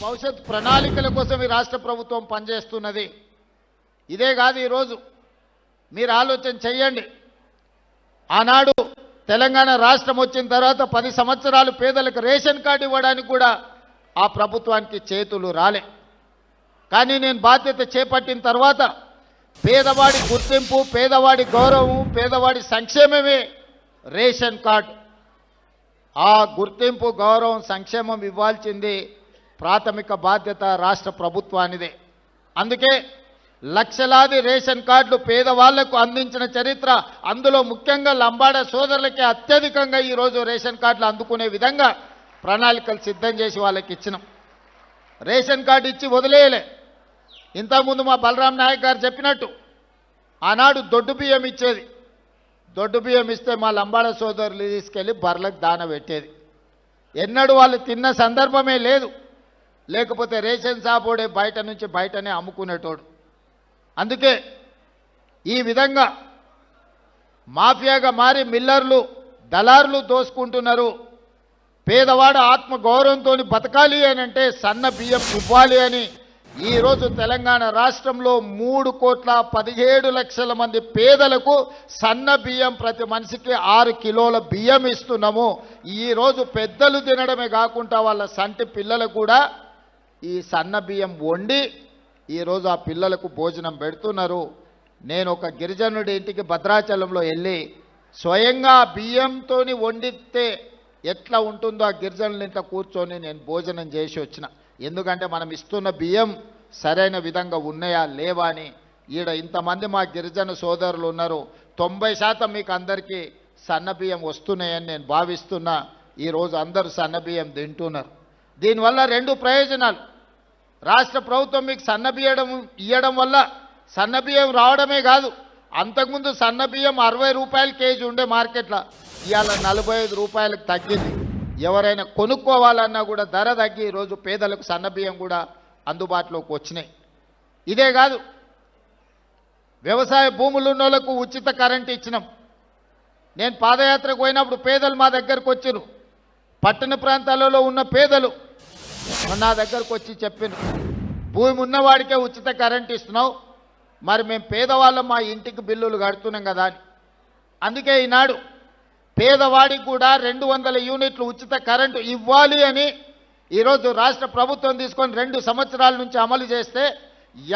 భవిష్యత్ ప్రణాళికల కోసం ఈ రాష్ట్ర ప్రభుత్వం పనిచేస్తున్నది. ఇదే కాదు, ఈరోజు మీరు ఆలోచన చెయ్యండి. ఆనాడు తెలంగాణ రాష్ట్రం వచ్చిన తర్వాత 10 సంవత్సరాలు పేదలకు రేషన్ కార్డు ఇవ్వడానికి కూడా ఆ ప్రభుత్వానికి చేతులు రాలే. కానీ నేను బాధ్యత చేపట్టిన తర్వాత పేదవాడి గుర్తింపు, పేదవాడి గౌరవం, పేదవాడి సంక్షేమమే రేషన్ కార్డు. ఆ గుర్తింపు, గౌరవం, సంక్షేమం ఇవ్వాల్సింది ప్రాథమిక బాధ్యత రాష్ట్ర ప్రభుత్వానిదే. అందుకే లక్షలాది రేషన్ కార్డులు పేదవాళ్లకు అందించిన చరిత్ర, అందులో ముఖ్యంగా లంబాడ సోదరులకే అత్యధికంగా ఈరోజు రేషన్ కార్డులు అందుకునే విధంగా ప్రణాళికలు సిద్ధం చేసి వాళ్ళకి ఇచ్చినాం. రేషన్ కార్డు ఇచ్చి వదిలేయలే. ఇంతకుముందు మా బలరాం నాయక్ గారు చెప్పినట్టు ఆనాడు దొడ్డు బియ్యం ఇచ్చేది. దొడ్డు బియ్యం ఇస్తే మా లంబాడ సోదరులు తీసుకెళ్ళి బర్లకు దాన పెట్టేది. ఎన్నడూ వాళ్ళు తిన్న సందర్భమే లేదు. లేకపోతే రేషన్ షాపోడే బయటనే అమ్ముకునేటోడు. అందుకే ఈ విధంగా మాఫియాగా మారి మిల్లర్లు, దళారులు దోసుకుంటున్నారు. పేదవాడు ఆత్మ గౌరవంతో బతకాలి అని అంటే సన్న బియ్యం ఇవ్వాలి అని ఈరోజు తెలంగాణ రాష్ట్రంలో 3,17,00,000 మంది పేదలకు సన్న బియ్యం ప్రతి మనిషికి 6 కిలోల బియ్యం ఇస్తున్నాము. ఈరోజు పెద్దలు తినడమే కాకుండా వాళ్ళ సంటి పిల్లలకు కూడా ఈ సన్న బియ్యం వండి ఈరోజు ఆ పిల్లలకు భోజనం పెడుతున్నారు. నేను ఒక గిరిజనుడి ఇంటికి భద్రాచలంలో వెళ్ళి స్వయంగా బియ్యంతో వండితే ఎట్లా ఉంటుందో ఆ గిరిజనుల ఇంట్లో కూర్చొని నేను భోజనం చేసి వచ్చిన. ఎందుకంటే మనం ఇస్తున్న బియ్యం సరైన విధంగా ఉన్నాయా లేవా అని. ఈడ ఇంతమంది మా గిరిజన సోదరులు ఉన్నారు. 90% మీకు అందరికీ సన్న బియ్యం వస్తున్నాయని నేను భావిస్తున్నా. ఈరోజు అందరూ సన్న బియ్యం తింటున్నారు. దీనివల్ల 2 ప్రయోజనాలు. రాష్ట్ర ప్రభుత్వం మీకు సన్న బియ్యం ఇవ్వడం వల్ల సన్న బియ్యం రావడమే కాదు, అంతకుముందు సన్న బియ్యం 60 రూపాయలు కేజీ ఉండే మార్కెట్లో, ఇవాళ 45 రూపాయలకు తగ్గింది. ఎవరైనా కొనుక్కోవాలన్నా కూడా ధర తగ్గి ఈరోజు పేదలకు సన్న బియ్యం కూడా అందుబాటులోకి వచ్చినాయి. ఇదే కాదు, వ్యవసాయ భూములు ఉన్న వాళ్ళకు ఉచిత కరెంటు ఇచ్చినాం. నేను పాదయాత్రకు పోయినప్పుడు పేదలు మా దగ్గరకు వచ్చారు. పట్టణ ప్రాంతాలలో ఉన్న పేదలు నా దగ్గరకు వచ్చి చెప్పాను, భూమి ఉన్నవాడికే ఉచిత కరెంటు ఇస్తున్నావు, మరి మేము పేదవాళ్ళం మా ఇంటికి బిల్లులు కడుతున్నాం కదా అని. అందుకే ఈనాడు పేదవాడికి కూడా 200 యూనిట్లు ఉచిత కరెంటు ఇవ్వాలి అని ఈరోజు రాష్ట్ర ప్రభుత్వం తీసుకొని 2 సంవత్సరాల నుంచి అమలు చేస్తే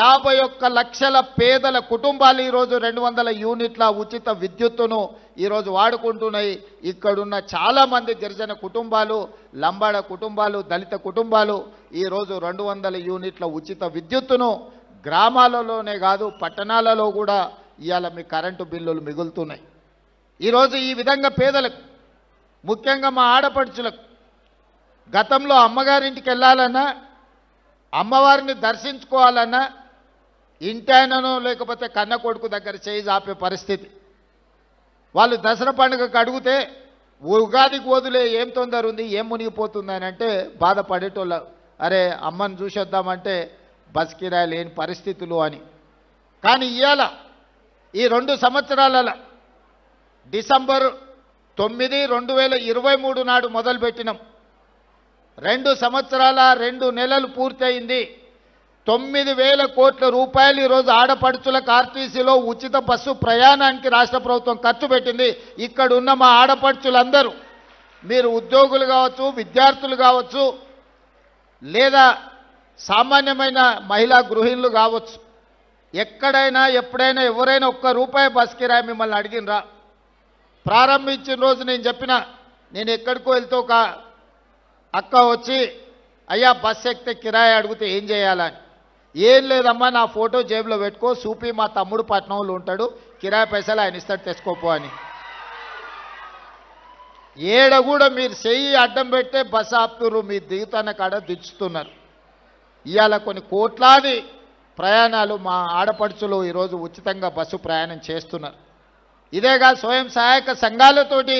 51 లక్షల పేదల కుటుంబాలు ఈరోజు 200 యూనిట్ల ఉచిత విద్యుత్తును ఈరోజు వాడుకుంటున్నాయి. ఇక్కడున్న చాలామంది గిరిజన కుటుంబాలు, లంబాడ కుటుంబాలు, దళిత కుటుంబాలు ఈరోజు 200 యూనిట్ల ఉచిత విద్యుత్తును గ్రామాలలోనే కాదు పట్టణాలలో కూడా ఇవాళ మీ కరెంటు బిల్లులు మిగులుతున్నాయి. ఈరోజు ఈ విధంగా పేదలకు, ముఖ్యంగా మా ఆడపడుచులకు, గతంలో అమ్మగారింటికి వెళ్ళాలన్నా, అమ్మవారిని దర్శించుకోవాలన్నా ఇంటాయనను లేకపోతే కన్న కొడుకు దగ్గర చేయి ఆపే పరిస్థితి. వాళ్ళు దసరా పండుగకు అడిగితే ఉగాదికి వదిలే ఏం తొందర ఉంది, ఏం మునిగిపోతుంది అంటే బాధపడేటోళ్ళు. అరే అమ్మని చూసొద్దామంటే బస్ కిరాయి లేని పరిస్థితులు అని. కానీ ఇవాళ ఈ 2 సంవత్సరాల డిసెంబర్ 9, 2023 నాడు మొదలుపెట్టినాం. 2 సంవత్సరాల 2 నెలలు పూర్తయింది. 9,000 కోట్ల రూపాయలు ఈరోజు ఆడపడుచులకు ఆర్టీసీలో ఉచిత బస్సు ప్రయాణానికి రాష్ట్ర ప్రభుత్వం ఖర్చు పెట్టింది. ఇక్కడ ఉన్న మా ఆడపడుచులందరూ, మీరు ఉద్యోగులు కావచ్చు, విద్యార్థులు కావచ్చు, లేదా సామాన్యమైన మహిళా గృహిణులు కావచ్చు, ఎక్కడైనా ఎప్పుడైనా ఎవరైనా ₹1 బస్ కిరాయి మిమ్మల్ని అడిగినరా? ప్రారంభించిన రోజు నేను చెప్పిన, నేను ఎక్కడికో వెళ్తే ఒక అక్క వచ్చి అయ్యా బస్ ఎక్కితే కిరాయి అడిగితే ఏం చేయాలని. ఏం లేదమ్మా, నా ఫోటో జేబులో పెట్టుకో, సూపి మా తమ్ముడు పట్నంలో ఉంటాడు, కిరాయి పైసలు ఆయన ఇస్తాడు తెచ్చుకోపో అని. ఏడ కూడా మీరు చెయ్యి అడ్డం పెట్టే బస్సు ఆపుతున్నారు, మీ దిగుతున్న కాడ దించుతున్నారు. ఇవాళ కొన్ని కోట్లాది ప్రయాణాలు మా ఆడపడుచులు ఈరోజు ఉచితంగా బస్సు ప్రయాణం చేస్తున్నారు. ఇదేగా స్వయం సహాయక సంఘాలతోటి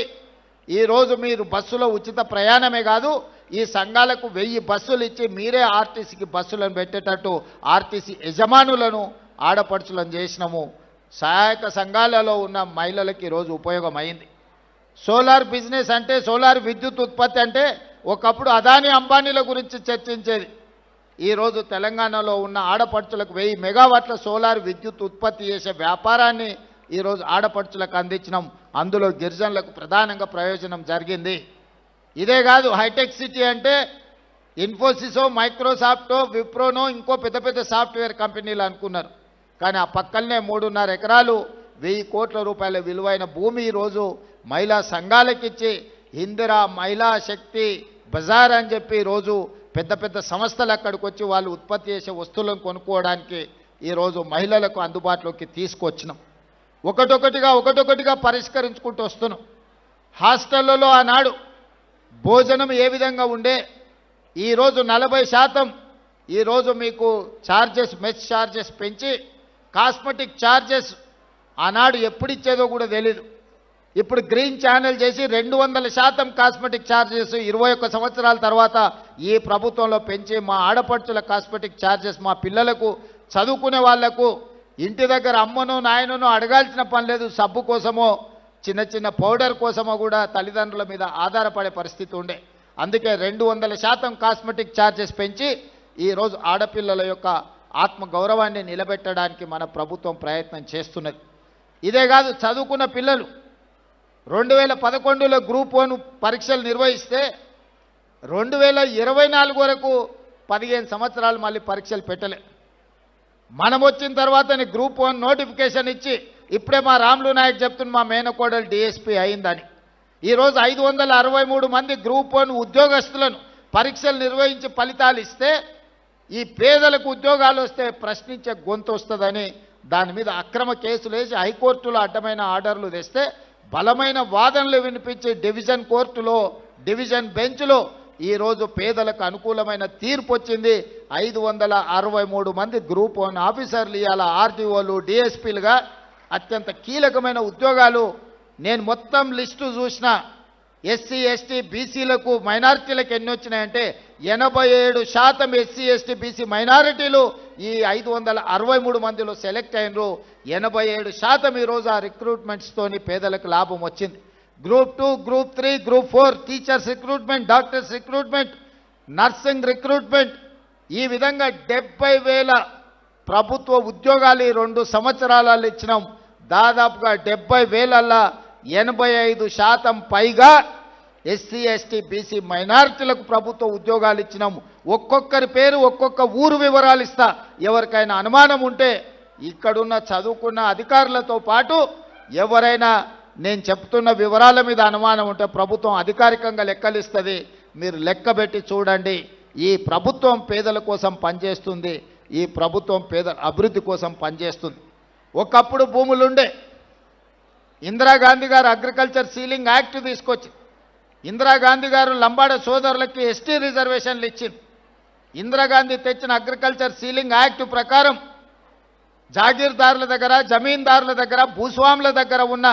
ఈరోజు మీరు బస్సులో ఉచిత ప్రయాణమే కాదు, ఈ సంఘాలకు 1000 బస్సులు ఇచ్చి మీరే ఆర్టీసీకి బస్సులను పెట్టేటట్టు ఆర్టీసీ యజమానులను ఆడపడుచులను చేసినాము. సహాయక సంఘాలలో ఉన్న మహిళలకు ఈరోజు ఉపయోగం అయింది. సోలార్ బిజినెస్ అంటే, సోలార్ విద్యుత్ ఉత్పత్తి అంటే ఒకప్పుడు అదానీ అంబానీల గురించి చర్చించేది. ఈరోజు తెలంగాణలో ఉన్న ఆడపడుచులకు 1000 మెగావాట్ల సోలార్ విద్యుత్ ఉత్పత్తి చేసే వ్యాపారాన్ని ఈరోజు ఆడపడుచులకు అందించినాం. అందులో గిరిజనులకు ప్రధానంగా ప్రయోజనం జరిగింది. ఇదే కాదు, హైటెక్ సిటీ అంటే ఇన్ఫోసిసో, మైక్రోసాఫ్టో, విప్రోనో ఇంకో పెద్ద పెద్ద సాఫ్ట్వేర్ కంపెనీలు అనుకున్నారు. కానీ ఆ పక్కనే 3.5 ఎకరాలు 1000 కోట్ల రూపాయల విలువైన భూమి ఈరోజు మహిళా సంఘాలకిచ్చి ఇందిరా మహిళా శక్తి బజార్ అని చెప్పి ఈరోజు పెద్ద పెద్ద సంస్థలు అక్కడికి వచ్చి వాళ్ళు ఉత్పత్తి చేసే వస్తువులను కొనుక్కోవడానికి ఈరోజు మహిళలకు అందుబాటులోకి తీసుకొచ్చినాం. ఒకటొకటిగా పరిష్కరించుకుంటూ వస్తున్నాం. హాస్టళ్లలో ఆనాడు భోజనం ఏ విధంగా ఉండే, ఈరోజు 40% ఈరోజు మీకు ఛార్జెస్, మెస్ ఛార్జెస్ పెంచి కాస్మెటిక్ ఛార్జెస్ ఆనాడు ఎప్పుడు ఇచ్చేదో కూడా తెలీదు. ఇప్పుడు గ్రీన్ ఛానల్ చేసి 200% కాస్మెటిక్ ఛార్జెస్ 21 సంవత్సరాల తర్వాత ఈ ప్రభుత్వంలో పెంచి మా ఆడపడుచుల కాస్మెటిక్ ఛార్జెస్, మా పిల్లలకు చదువుకునే వాళ్లకు ఇంటి దగ్గర అమ్మనో నాయననో అడగాల్సిన పని లేదు. సబ్బు కోసమో చిన్న చిన్న పౌడర్ కోసమో కూడా తల్లిదండ్రుల మీద ఆధారపడే పరిస్థితి ఉండే. అందుకే 200% కాస్మెటిక్ ఛార్జెస్ పెంచి ఈరోజు ఆడపిల్లల యొక్క ఆత్మ గౌరవాన్ని నిలబెట్టడానికి మన ప్రభుత్వం ప్రయత్నం చేస్తున్నది. ఇదే కాదు, చదువుకున్న పిల్లలు 2011లో గ్రూప్ 1 పరీక్షలు నిర్వహిస్తే 2024 వరకు 15 సంవత్సరాలు మళ్ళీ పరీక్షలు పెట్టలే. మనం వచ్చిన తర్వాతనే గ్రూప్ 1 నోటిఫికేషన్ ఇచ్చి ఇప్పుడే మా రాములు నాయక్ చెప్తున్న మా మేనకోడలు డిఎస్పీ అయిందని. ఈరోజు 563 మంది గ్రూప్ 1 ఉద్యోగస్తులను పరీక్షలు నిర్వహించి ఫలితాలు ఇస్తే ఈ పేదలకు ఉద్యోగాలు వస్తే ప్రశ్నించే గొంతు వస్తుందని దాని మీద అక్రమ కేసులు వేసి హైకోర్టులో అడ్డమైన ఆర్డర్లు తెస్తే బలమైన వాదనలు వినిపించి డివిజన్ కోర్టులో, డివిజన్ బెంచ్లో ఈరోజు పేదలకు అనుకూలమైన తీర్పు వచ్చింది. 563 మంది గ్రూప్ 1 ఆఫీసర్లు ఇవాళ ఆర్టీఓలు, డిఎస్పీలుగా అత్యంత కీలకమైన ఉద్యోగాలు. నేను మొత్తం లిస్టు చూసిన ఎస్సీ, ఎస్టీ, బీసీలకు, మైనారిటీలకు ఎన్ని వచ్చినాయంటే 87% ఎస్సీ, ఎస్టీ, బీసీ మైనారిటీలు ఈ 563 మందిలో సెలెక్ట్ అయినరు. 87% ఈరోజు ఆ రిక్రూట్మెంట్స్తోని పేదలకు లాభం వచ్చింది. Group 2, group 3, group 4 teachers recruitment, doctors recruitment, nursing recruitment, ఈ విధంగా 70,000 ప్రభుత్వ ఉద్యోగాలు ఈ 2 సంవత్సరాలలో ఇచ్చినాం. దాదాపుగా 70,000ల్లో 85% పైగా ఎస్సీ, ఎస్టీ, బీసీ మైనారిటీలకు ప్రభుత్వ ఉద్యోగాలు ఇచ్చినాము. ఒక్కొక్కరి పేరు, ఒక్కొక్క ఊరు వివరాలు ఇస్తా. ఎవరికైనా అనుమానం ఉంటే ఇక్కడున్న చదువుకున్న అధికారులతో పాటు ఎవరైనా నేను చెప్తున్న వివరాల మీద అనుమానం ఉంటే ప్రభుత్వం అధికారికంగా లెక్కలిస్తుంది. మీరు లెక్కబెట్టి చూడండి. ఈ ప్రభుత్వం పేదల కోసం పనిచేస్తుంది. ఈ ప్రభుత్వం పేదల అభివృద్ధి కోసం పనిచేస్తుంది. ఒకప్పుడు భూములుండే, ఇందిరాగాంధీ గారు అగ్రికల్చర్ సీలింగ్ యాక్ట్ తీసుకొచ్చి ఇందిరాగాంధీ గారు లంబాడ సోదరులకి ఎస్టీ రిజర్వేషన్లు ఇచ్చింది. ఇందిరాగాంధీ తెచ్చిన అగ్రికల్చర్ సీలింగ్ యాక్ట్ ప్రకారం జాగీర్దారుల దగ్గర, జమీందారుల దగ్గర, భూస్వాముల దగ్గర ఉన్న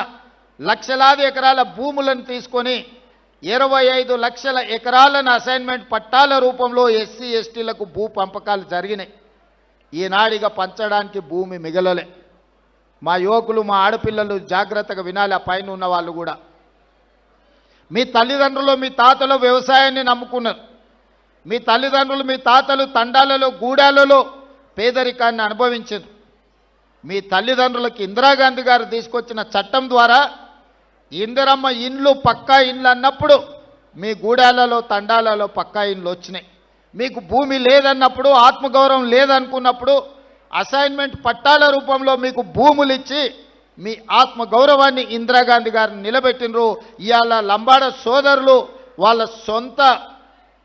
లక్షలాది ఎకరాల భూములను తీసుకొని 25 లక్షల ఎకరాలను అసైన్మెంట్ పట్టాల రూపంలో ఎస్సీ, ఎస్టీలకు భూ పంపకాలు జరిగినాయి. ఈనాడిగా పంచడానికి భూమి మిగలలే. మా యువకులు, మా ఆడపిల్లలు జాగ్రత్తగా వినాలి. ఆ పైన ఉన్న వాళ్ళు కూడా, మీ తల్లిదండ్రులు, మీ తాతలు వ్యవసాయాన్ని నమ్ముకున్నారు. మీ తల్లిదండ్రులు, మీ తాతలు తండాలలో, గూడాలలో పేదరికాన్ని అనుభవించారు. మీ తల్లిదండ్రులకు ఇందిరాగాంధీ గారు తీసుకొచ్చిన చట్టం ద్వారా ఇందిరమ్మ ఇండ్లు, పక్కా ఇండ్లు అన్నప్పుడు మీ గూడాలలో, తండాలలో పక్కా ఇండ్లు వచ్చినాయి. మీకు భూమి లేదన్నప్పుడు, ఆత్మగౌరవం లేదనుకున్నప్పుడు అసైన్మెంట్ పట్టాల రూపంలో మీకు భూములు ఇచ్చి మీ ఆత్మగౌరవాన్ని ఇందిరాగాంధీ గారిని నిలబెట్టినరు. ఇవాళ లంబాడ సోదరులు వాళ్ళ సొంత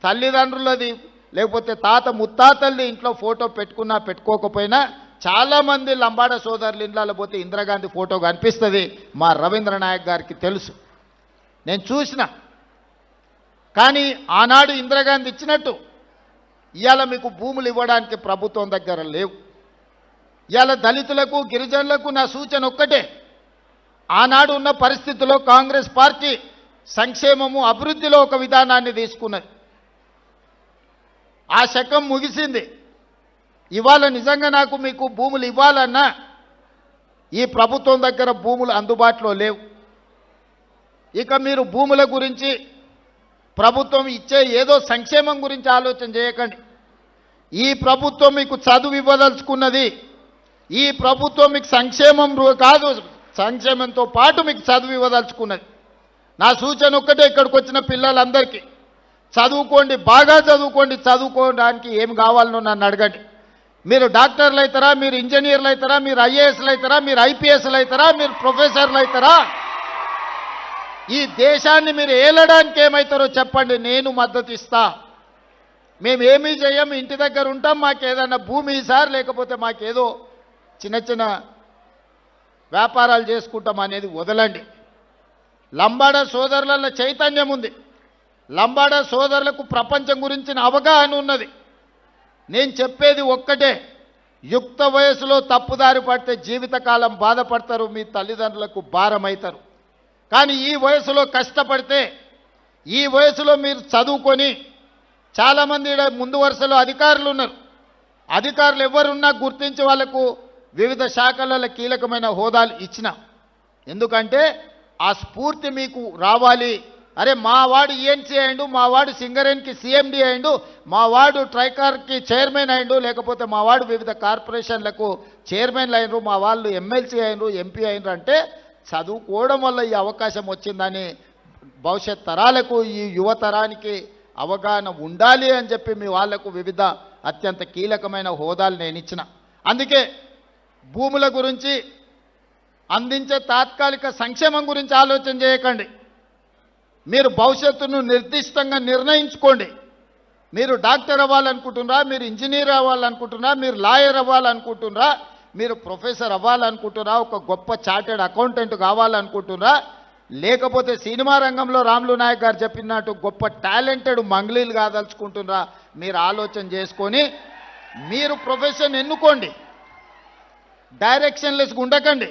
తల్లిదండ్రులది లేకపోతే తాత ముత్తాతల్ని ఇంట్లో ఫోటో పెట్టుకున్నా పెట్టుకోకపోయినా చాలామంది లంబాడ సోదరులు ఇండ్లలో పోతే ఇందిరాగాంధీ ఫోటో కనిపిస్తుంది. మా రవీంద్ర నాయక్ గారికి తెలుసు, నేను చూసిన. కానీ ఆనాడు ఇందిరాగాంధీ ఇచ్చినట్టు ఇవాళ మీకు భూములు ఇవ్వడానికి ప్రభుత్వం దగ్గర లేవు. ఇవాళ దళితులకు, గిరిజనులకు నా సూచన ఒక్కటే, ఆనాడు ఉన్న పరిస్థితుల్లో కాంగ్రెస్ పార్టీ సంక్షేమము, అభివృద్ధిలో ఒక విధానాన్ని తీసుకున్నది. ఆ శకం ముగిసింది. ఇవాళ నిజంగా నాకు మీకు భూములు ఇవ్వాలన్నా ఈ ప్రభుత్వం దగ్గర భూములు అందుబాటులో లేవు. ఇక మీరు భూముల గురించి, ప్రభుత్వం ఇచ్చే ఏదో సంక్షేమం గురించి ఆలోచన చేయకండి. ఈ ప్రభుత్వం మీకు చదువు ఇవ్వదలుచుకున్నది. ఈ ప్రభుత్వం మీకు సంక్షేమం కాదు, సంక్షేమంతో పాటు మీకు చదువు ఇవ్వదలుచుకున్నది. నా సూచన ఒక్కటే, ఇక్కడికి వచ్చిన పిల్లలందరికీ చదువుకోండి, బాగా చదువుకోండి. చదువుకోవడానికి ఏం కావాలనో నన్ను అడగండి. మీరు డాక్టర్లు అవుతారా, మీరు ఇంజనీర్లు అవుతారా, మీరు ఐఏఎస్లు అవుతారా, మీరు ఐపీఎస్లు అవుతారా, మీరు ప్రొఫెసర్లు అవుతారా, ఈ దేశాన్ని మీరు ఏలడానికి ఏమవుతారో చెప్పండి, నేను మద్దతు ఇస్తా. మేమేమీ చేయం, ఇంటి దగ్గర ఉంటాం, మాకేదన్నా భూమి సార్, లేకపోతే మాకేదో చిన్న చిన్న వ్యాపారాలు చేసుకుంటాం అనేది వదలండి. లంబాడ సోదరుల చైతన్యం ఉంది. లంబాడ సోదరులకు ప్రపంచం గురించిన అవగాహన ఉన్నది. నేను చెప్పేది ఒక్కటే, యుక్త వయసులో తప్పుదారి పడితే జీవితకాలం బాధపడతారు, మీ తల్లిదండ్రులకు భారం అవుతారు. కానీ ఈ వయసులో కష్టపడితే, ఈ వయసులో మీరు చదువుకొని, చాలామంది ముందు వరుసలో అధికారులు ఉన్నారు. అధికారులు ఎవరున్నా గుర్తించి వాళ్లకు వివిధ శాఖలలో కీలకమైన హోదాలు ఇచ్చిన. ఎందుకంటే ఆ స్ఫూర్తి మీకు రావాలి. అరే మా వాడు ఈఎన్సీ అయిండు, మా వాడు సింగరేన్కి సిఎండి అయిండు, మా వాడు ట్రైకార్కి చైర్మన్ అయిండు, లేకపోతే మా వాడు వివిధ కార్పొరేషన్లకు చైర్మన్లు అయినరు, మా వాళ్ళు ఎమ్మెల్సీ అయినరు, ఎంపీ అయినరు అంటే చదువుకోవడం వల్ల ఈ అవకాశం వచ్చిందని భవిష్యత్ తరాలకు, ఈ యువతరానికి అవగాహన ఉండాలి అని చెప్పి మీ వాళ్లకు వివిధ అత్యంత కీలకమైన హోదాలు నేను ఇచ్చిన. అందుకే భూముల గురించి, అందించే తాత్కాలిక సంక్షేమం గురించి ఆలోచన చేయకండి. మీరు భవిష్యత్తును నిర్దిష్టంగా నిర్ణయించుకోండి. మీరు డాక్టర్ అవ్వాలనుకుంటున్నారా, మీరు ఇంజనీర్ అవ్వాలనుకుంటున్నారా, మీరు లాయర్ అవ్వాలనుకుంటున్నారా, మీరు ప్రొఫెసర్ అవ్వాలనుకుంటున్నారా, ఒక గొప్ప చార్టెడ్ అకౌంటెంట్ కావాలనుకుంటున్నారా, లేకపోతే సినిమా రంగంలో రాములు నాయక్ గారు చెప్పినట్టు గొప్ప టాలెంటెడ్ మంగ్లీలు కాదలుచుకుంటున్నారా, మీరు ఆలోచన చేసుకొని మీరు ప్రొఫెషన్ ఎన్నుకోండి. డైరెక్షన్లెస్గా ఉండకండి,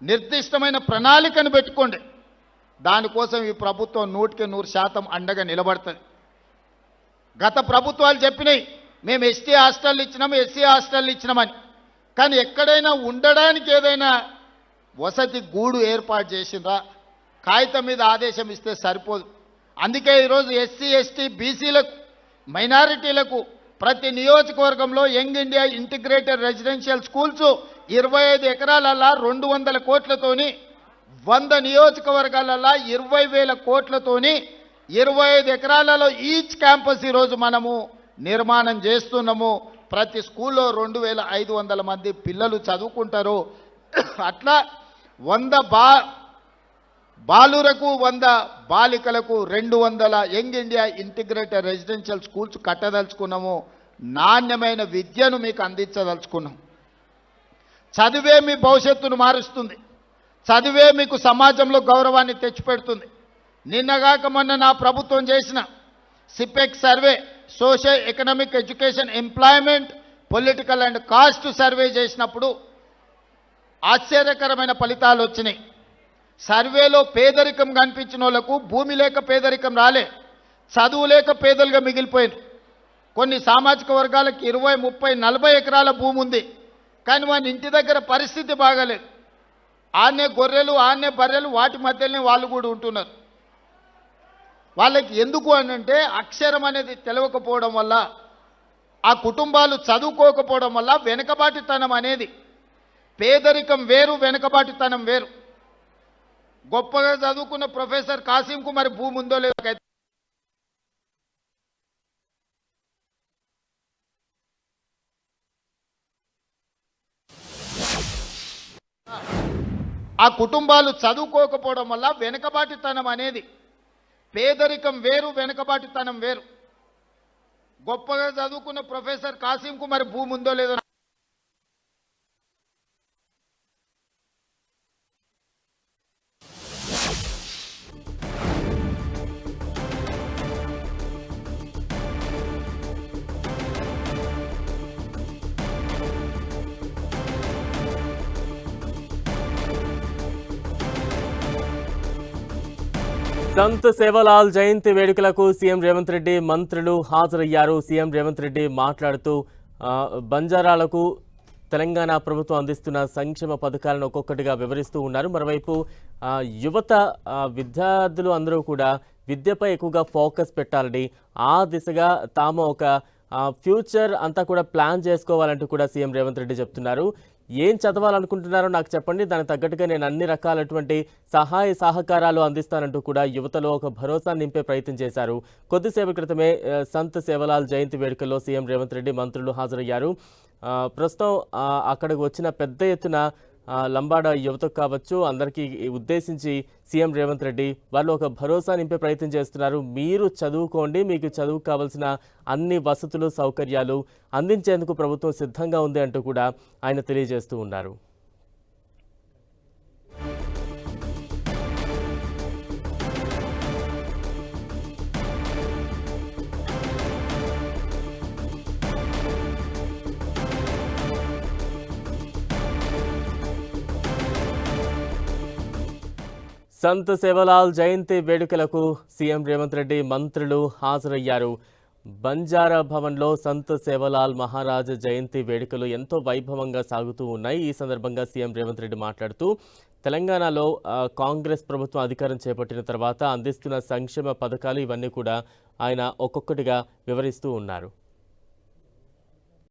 నిర్దిష్టమైన ప్రణాళికను పెట్టుకోండి. దానికోసం ఈ ప్రభుత్వం 100% అండగా నిలబడుతుంది. గత ప్రభుత్వాలు చెప్పినాయి మేము ఎస్టీ హాస్టల్ ఇచ్చినాము, ఎస్సీ హాస్టల్ ఇచ్చినామని. కానీ ఎక్కడైనా ఉండడానికి ఏదైనా వసతి గూడు ఏర్పాటు చేసిండ్రా? కాగితం మీద ఆదేశం ఇస్తే సరిపోదు. అందుకే ఈరోజు ఎస్సీ ఎస్టీ బీసీలకు, మైనారిటీలకు ప్రతి నియోజకవర్గంలో young India integrated residential schools 25 ఎకరాలల్లా 200 కోట్లతోని, 100 నియోజకవర్గాలల్లా 20,000 కోట్లతోని 25 ఎకరాలలో ఈచ్ క్యాంపస్ ఈరోజు మనము నిర్మాణం చేస్తున్నాము. ప్రతి స్కూల్లో 2,500 మంది పిల్లలు చదువుకుంటారు. అట్లా 100 బాలురకు 100 బాలికలకు 200 young India integrated residential schools కట్టదలుచుకున్నాము. నాణ్యమైన విద్యను మీకు అందించదలుచుకున్నాం. చదివే మీ భవిష్యత్తును మారుస్తుంది. చదివే మీకు సమాజంలో గౌరవాన్ని తెచ్చిపెడుతుంది. నిన్నగాక మొన్న నా ప్రభుత్వం చేసిన సిపెక్ survey, social economic education employment political and caste survey చేసినప్పుడు ఆశ్చర్యకరమైన ఫలితాలు వచ్చినాయి. సర్వేలో పేదరికం కనిపించిన వాళ్ళకు భూమి లేక పేదరికం రాలే, చదువు లేక పేదలుగా మిగిలిపోయింది. కొన్ని సామాజిక వర్గాలకు 20, 30, 40 ఎకరాల భూమి ఉంది, కానీ వాని ఇంటి దగ్గర పరిస్థితి బాగాలేదు. ఆనే గొర్రెలు, ఆనే బర్రెలు, వాటి మధ్యలోనే వాళ్ళు కూడా ఉంటున్నారు. వాళ్ళకి ఎందుకు అనంటే అక్షరం అనేది తెలియకపోవడం వల్ల, ఆ కుటుంబాలు చదువుకోకపోవడం వల్ల వెనుకబాటుతనం అనేది, పేదరికం వేరు, వెనుకబాటుతనం వేరు. గొప్పగా చదువుకున్న ప్రొఫెసర్ కాసింకు మరి భూమి ఉందో లేదో, ఆ కుటుంబాలు చదువుకోకపోవడం వల్ల వెనుకబాటుతనం అనేది, పేదరికం వేరు, వెనుకబాటుతనం వేరు. గొప్పగా చదువుకున్న ప్రొఫెసర్ కాసింకు మరి భూమి ఉందో లేదో, సంత్ సేవలాల్ జయంతి వేడుకలకు సీఎం రేవంత్ రెడ్డి మంత్రులు హాజరయ్యారు. సీఎం రేవంత్ రెడ్డి మాట్లాడుతూ బంజారాలకు తెలంగాణ ప్రభుత్వం అందిస్తున్న సంక్షేమ పథకాలను ఒక్కొక్కటిగా వివరిస్తూ ఉన్నారు. మరోవైపు యువత, విద్యార్థులు అందరూ కూడా విద్యపై ఎక్కువగా ఫోకస్ పెట్టాలని, ఆ దిశగా తాము ఒక ఫ్యూచర్ అంతా కూడా ప్లాన్ చేసుకోవాలంటూ కూడా సీఎం రేవంత్ రెడ్డి చెప్తున్నారు. ఏం చదవాలనుకుంటున్నారో నాకు చెప్పండి, దానికి తగ్గట్టుగా నేను అన్ని రకాలటువంటి సహాయ సహకారాలు అందిస్తానంటూ కూడా యువతలో ఒక భరోసా నింపే ప్రయత్నం చేశారు. కొద్దిసేపు క్రితమే సంత్ సేవలాల్ జయంతి వేడుకల్లో సీఎం రేవంత్ రెడ్డి మంత్రులు హాజరయ్యారు. ప్రస్తుతం అక్కడికి వచ్చిన పెద్ద ఎత్తున లంబాడ యువతకు కావచ్చు అందరికీ ఉద్దేశించి సీఎం రేవంత్ రెడ్డి వాళ్ళు ఒక భరోసా నింపే ప్రయత్నం చేస్తున్నారు. మీరు చదువుకోండి, మీకు చదువుకు కావాల్సిన అన్ని వసతులు సౌకర్యాలు అందించేందుకు ప్రభుత్వం సిద్ధంగా ఉంది అంటూ కూడా ఆయన తెలియజేస్తూ ఉన్నారు. సంత్ సేవలాల్ జయంతి వేడుకలకు సీఎం రేవంత్ రెడ్డి మంత్రులు హాజరయ్యారు. బంజారా భవన్లో సంత్ సేవలాల్ మహారాజ్ జయంతి వేడుకలు ఎంతో వైభవంగా సాగుతూ ఉన్నాయి. ఈ సందర్భంగా సీఎం రేవంత్ రెడ్డి మాట్లాడుతూ తెలంగాణలో కాంగ్రెస్ ప్రభుత్వం అధికారం చేపట్టిన తర్వాత అందిస్తున్న సంక్షేమ పథకాలు ఇవన్నీ కూడా ఆయన ఒక్కొక్కటిగా వివరిస్తూ ఉన్నారు.